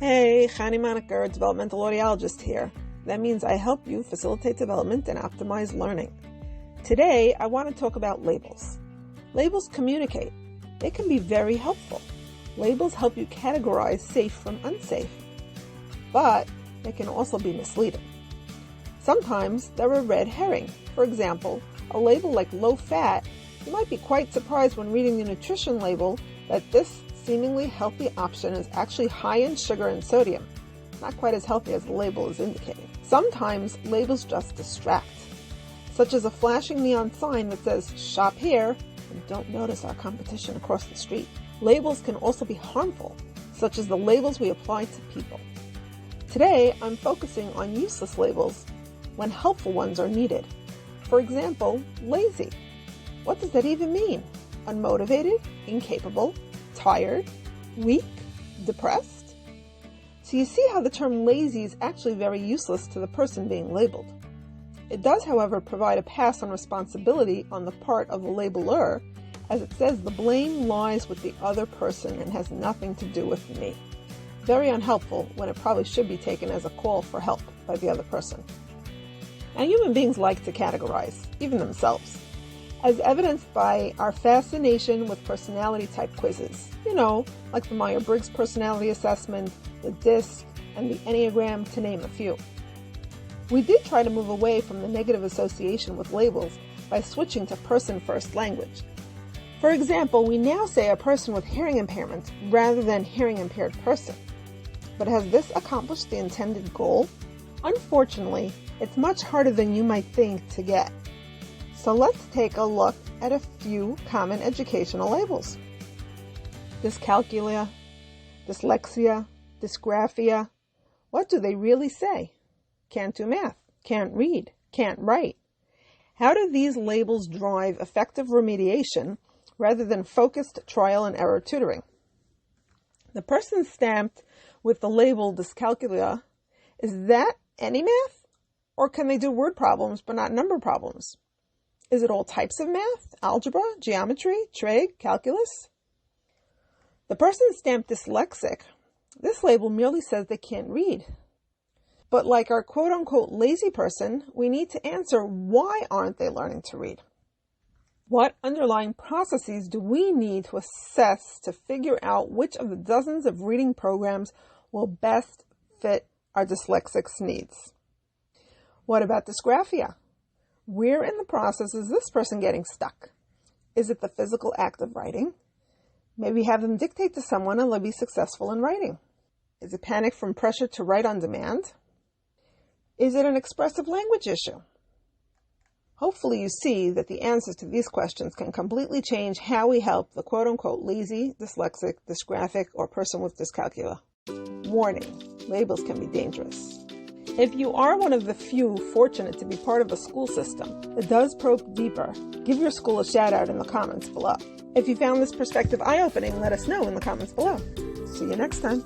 Hey, Chani Moniker, developmental audiologist here. That means I help you facilitate development and optimize learning. Today, I want to talk about labels. Labels communicate. They can be very helpful. Labels help you categorize safe from unsafe, but they can also be misleading. Sometimes they're a red herring. For example, a label like low fat, you might be quite surprised when reading the nutrition label that this seemingly healthy option is actually high in sugar and sodium, not quite as healthy as the label is indicating. Sometimes labels just distract, such as a flashing neon sign that says shop here and don't notice our competition across the street. Labels can also be harmful, such as the labels we apply to people. Today, I'm focusing on useless labels when helpful ones are needed. For example, lazy. What does that even mean? Unmotivated, incapable, tired, weak, depressed? So you see how the term lazy is actually very useless to the person being labeled. It does, however, provide a pass on responsibility on the part of the labeler, as it says the blame lies with the other person and has nothing to do with me. Very unhelpful when it probably should be taken as a call for help by the other person. Now, human beings like to categorize, even themselves, as evidenced by our fascination with personality type quizzes. Like the Myers-Briggs personality assessment, the DISC, and the Enneagram, to name a few. We did try to move away from the negative association with labels by switching to person-first language. For example, we now say a person with hearing impairment rather than hearing impaired person. But has this accomplished the intended goal? Unfortunately, it's much harder than you might think to get. So let's take a look at a few common educational labels. Dyscalculia, dyslexia, dysgraphia. What do they really say? Can't do math, can't read, can't write. How do these labels drive effective remediation rather than focused trial and error tutoring? The person stamped with the label dyscalculia, is that any math? Or can they do word problems but not number problems? Is it all types of math? Algebra, geometry, trig, calculus? The person stamped dyslexic, this label merely says they can't read. But like our quote-unquote lazy person, we need to answer why aren't they learning to read? What underlying processes do we need to assess to figure out which of the dozens of reading programs will best fit our dyslexic's needs? What about dysgraphia? Where in the process is this person getting stuck? Is it the physical act of writing? Maybe have them dictate to someone and they'll be successful in writing. Is it panic from pressure to write on demand? Is it an expressive language issue? Hopefully you see that the answers to these questions can completely change how we help the quote-unquote lazy, dyslexic, dysgraphic, or person with dyscalculia. Warning, labels can be dangerous. If you are one of the few fortunate to be part of a school system that does probe deeper, give your school a shout out in the comments below. If you found this perspective eye-opening, let us know in the comments below. See you next time.